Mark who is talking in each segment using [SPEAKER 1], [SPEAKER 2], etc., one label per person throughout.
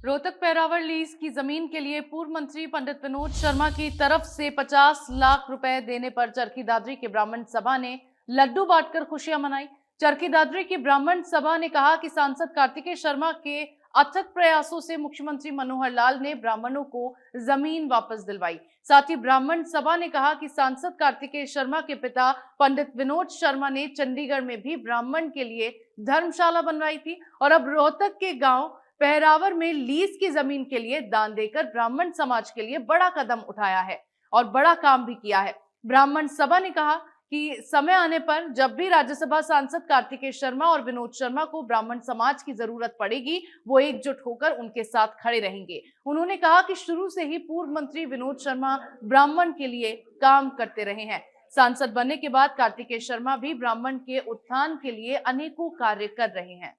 [SPEAKER 1] Rohtak पैरावर lease की जमीन के लिए पूर्व मंत्री पंडित विनोद शर्मा की तरफ से 50 लाख रुपए देने पर चरखी दादरी के ब्राह्मण सभा ने लड्डू बांटकर खुशियां मनाई। चरखी दादरी की ब्राह्मण सभा ने कहा कि सांसद कार्तिकेय शर्मा के अथक प्रयासों से मुख्यमंत्री मनोहर लाल ने ब्राह्मणों को जमीन वापस दिलवाई। साथ ही ब्राह्मण सभा ने कहा कि सांसद कार्तिकेय शर्मा के पिता पंडित विनोद शर्मा ने चंडीगढ़ में भी ब्राह्मण के लिए धर्मशाला बनवाई थी और अब रोहतक के गांव पहरावर में लीज की जमीन के लिए दान देकर ब्राह्मण समाज के लिए बड़ा कदम उठाया है और बड़ा काम भी किया है। ब्राह्मण सभा ने कहा कि समय आने पर जब भी राज्यसभा सांसद कार्तिकेय शर्मा और विनोद शर्मा को ब्राह्मण समाज की जरूरत पड़ेगी, वो एकजुट होकर उनके साथ खड़े रहेंगे। उन्होंने कहा कि शुरू से ही पूर्व मंत्री विनोद शर्मा ब्राह्मण के लिए काम करते रहे हैं। सांसद बनने के बाद कार्तिकेय शर्मा भी ब्राह्मण के उत्थान के लिए अनेकों कार्य कर रहे हैं।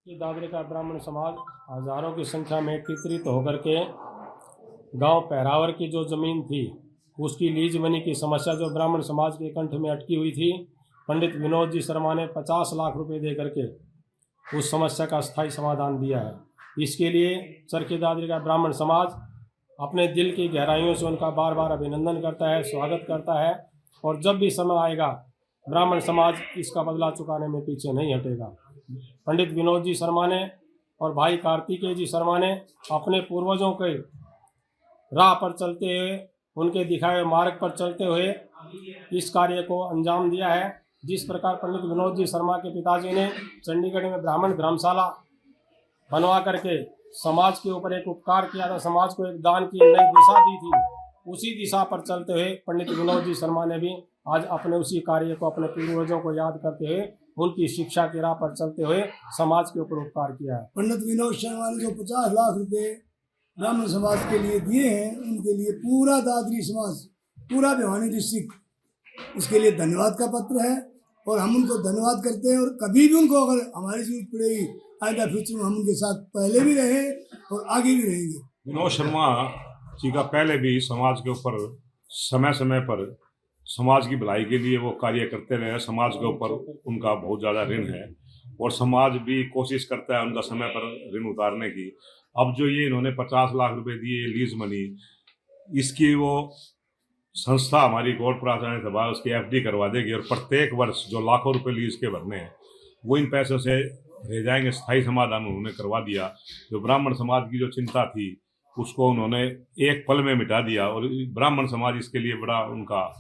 [SPEAKER 2] दादरी का ब्राह्मण समाज हजारों की संख्या में एकत्रित होकर के गांव पहरावर की जो जमीन थी उसकी लीज मनी की समस्या जो ब्राह्मण समाज के कंठ में अटकी हुई थी, पंडित विनोद जी शर्मा ने 50 लाख रुपए दे करके उस समस्या का स्थायी समाधान दिया है। इसके लिए चरखी दादरी का ब्राह्मण समाज अपने दिल की गहराइयों से उनका बार बार अभिनंदन करता है, स्वागत करता है और जब भी समय आएगा ब्राह्मण समाज इसका बदला चुकाने में पीछे नहीं हटेगा। पंडित विनोद जी शर्मा ने और भाई कार्तिकेय जी शर्मा ने अपने पूर्वजों के राह पर चलते हुए, उनके दिखाए मार्ग पर चलते हुए इस कार्य को अंजाम दिया है। जिस प्रकार पंडित विनोद जी शर्मा के पिताजी ने चंडीगढ़ में ब्राह्मण धर्मशाला बनवा करके समाज के ऊपर एक उपकार किया था, समाज को एक दान की नई दिशा दी थी, उसी दिशा पर चलते हुए पंडित विनोद जी शर्मा ने भी आज अपने उसी कार्य को अपने पूर्वजों को याद करते हुए उनकी शिक्षा की राह पर चलते हुए समाज के ऊपर उपकार किया है।
[SPEAKER 3] पंडित विनोद शर्मा ने जो 50 लाख रुपए ब्राह्मण समाज के लिए दिए हैं, उनके लिए पूरा दादरी समाज, पूरा भिवानी डिस्ट्रिक्ट उसके लिए धन्यवाद का पत्र है और हम उनको धन्यवाद करते हैं। और कभी भी उनको अगर हमारी जरूरत पड़ेगी आएगा फ्यूचर में हम उनके साथ पहले भी रहे और आगे भी रहेंगे।
[SPEAKER 4] विनोद शर्मा जी का पहले भी समाज के ऊपर समय समय पर समाज की भलाई के लिए वो कार्य करते रहे। समाज के ऊपर उनका बहुत ज़्यादा ऋण है और समाज भी कोशिश करता है उनका समय पर ऋण उतारने की। अब जो ये इन्होंने 50 लाख रुपए दिए लीज मनी, इसकी वो संस्था हमारी गौड़ प्रार्थना सभा उसकी FD करवा देगी और प्रत्येक वर्ष जो लाखों रुपए लीज के भरने हैं वो इन पैसों से रह जाएंगे। स्थायी समाधान उन्होंने करवा दिया। जो ब्राह्मण समाज की जो चिंता थी उसको उन्होंने एक पल में मिटा दिया और ब्राह्मण समाज इसके लिए बड़ा उनका।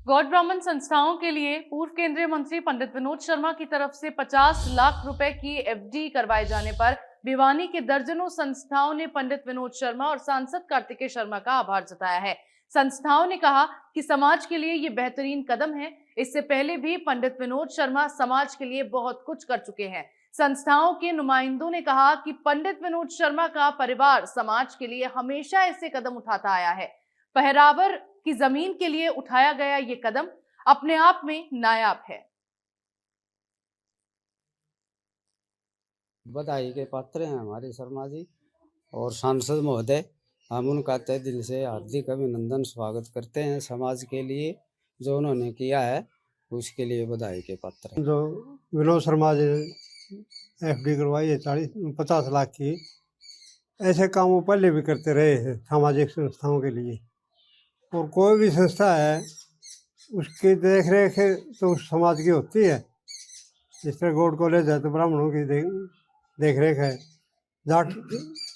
[SPEAKER 1] गौड़ ब्राह्मण संस्थाओं के लिए पूर्व केंद्रीय मंत्री पंडित विनोद शर्मा की तरफ से 50 लाख रुपए की FD करवाए जाने पर भिवानी के दर्जनों संस्थाओं ने पंडित विनोद शर्मा और सांसद कार्तिकेय शर्मा का आभार जताया है। संस्थाओं ने कहा कि समाज के लिए ये बेहतरीन कदम है। इससे पहले भी पंडित विनोद शर्मा समाज के लिए बहुत कुछ कर चुके हैं। संस्थाओं के नुमाइंदों ने कहा कि पंडित विनोद शर्मा का परिवार समाज के लिए हमेशा ऐसे कदम उठाता आया है। पहरावर की जमीन के लिए उठाया गया ये कदम अपने आप में नायाब है।
[SPEAKER 5] बधाई के पात्र हैं हमारे शर्मा जी और सांसद महोदय। हम उनका तहे दिल से हार्दिक अभिनंदन स्वागत करते हैं। समाज के लिए जो उन्होंने किया है उसके लिए बधाई के पात्र हैं।
[SPEAKER 6] जो विनोद शर्मा जी FD करवाई है 50 लाख की, ऐसे काम वो पहले भी करते रहे हैं सामाजिक संस्थाओं के लिए। और कोई भी संस्था है उसकी देख रेख तो उस समाज की होती है। जिस तरह गौड़ कॉलेज है तो ब्राह्मणों की देख रेख है, जाट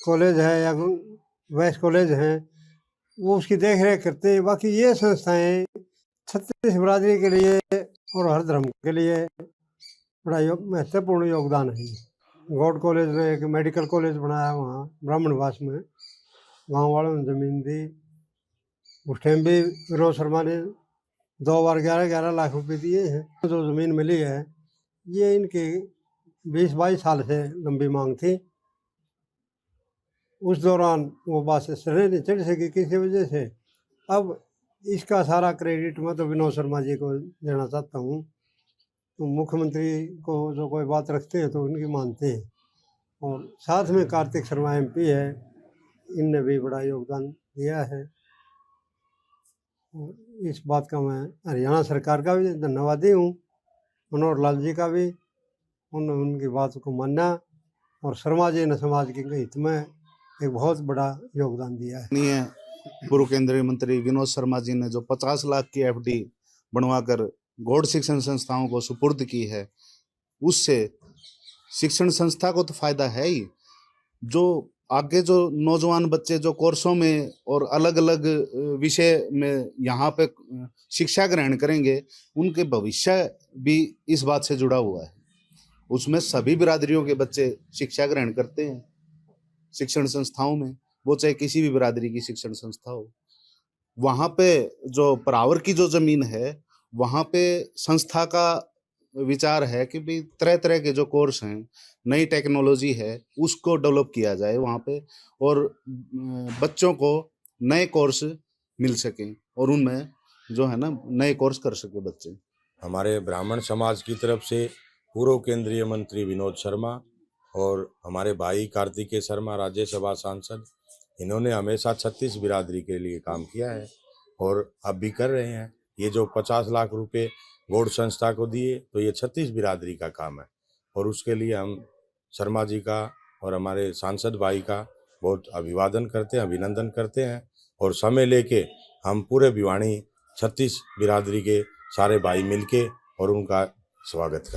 [SPEAKER 6] कॉलेज है या वैश्य कॉलेज है वो उसकी देख रेख करते हैं। बाकी ये संस्थाएं छत्तीस बिरादरी के लिए और हर धर्म के लिए बड़ा महत्वपूर्ण योगदान है। गौड़ कॉलेज ने एक मेडिकल कॉलेज बनाया वहाँ ब्राह्मणवास में, गाँव वालों ने ज़मीन दी। उस टाइम भी विनोद शर्मा ने 2 बार 11-11 लाख रुपए दिए हैं। जो ज़मीन मिली है ये इनकी 20-22 साल से लंबी मांग थी। उस दौरान वो बात सरे नहीं चढ़ सकी किसी वजह से। अब इसका सारा क्रेडिट मैं तो विनोद शर्मा जी को देना चाहता हूँ। तो मुख्यमंत्री को जो कोई बात रखते हैं तो उनकी मानते हैं। और साथ में कार्तिक शर्मा MP है, इनने भी बड़ा योगदान दिया है। इस बात का मैं हरियाणा सरकार का भी धन्यवादी हूँ, मनोहर लाल जी का भी उन्होंने उनकी बात को माना और शर्मा जी ने समाज के हित में एक बहुत बड़ा योगदान दिया है।
[SPEAKER 7] माननीय पूर्व केंद्रीय मंत्री विनोद शर्मा जी ने जो 50 लाख की एफडी बनवाकर गौड़ शिक्षण संस्थाओं को सुपुर्द की है, उससे शिक्षण संस्था को तो फायदा है ही, जो आगे जो नौजवान बच्चे जो कोर्सों में और अलग अलग विषय में यहाँ पे शिक्षा ग्रहण करेंगे, उनके भविष्य भी इस बात से जुड़ा हुआ है। उसमें सभी बिरादरियों के बच्चे शिक्षा ग्रहण करते हैं शिक्षण संस्थाओं में, वो चाहे किसी भी बिरादरी की शिक्षण संस्था हो। वहाँ पे जो परावर की जो जमीन है, वहाँ पे संस्था का विचार है कि भाई तरह तरह के जो कोर्स हैं, नई टेक्नोलॉजी है, उसको डेवलप किया जाए वहाँ पे, और बच्चों को नए कोर्स मिल सकें और उनमें जो है ना नए कोर्स कर सके बच्चे।
[SPEAKER 8] हमारे ब्राह्मण समाज की तरफ से पूर्व केंद्रीय मंत्री विनोद शर्मा और हमारे भाई कार्तिकेय शर्मा राज्यसभा सांसद, इन्होंने हमेशा 36 बिरादरी के लिए काम किया है और अब भी कर रहे हैं। ये जो 50 लाख रुपए गौड़ संस्था को दिए, तो ये 36 बिरादरी का काम है और उसके लिए हम शर्मा जी का और हमारे सांसद भाई का बहुत अभिवादन करते हैं, अभिनंदन करते हैं। और समय लेके हम पूरे भिवानी 36 बिरादरी के सारे भाई मिलके और उनका स्वागत करते हैं।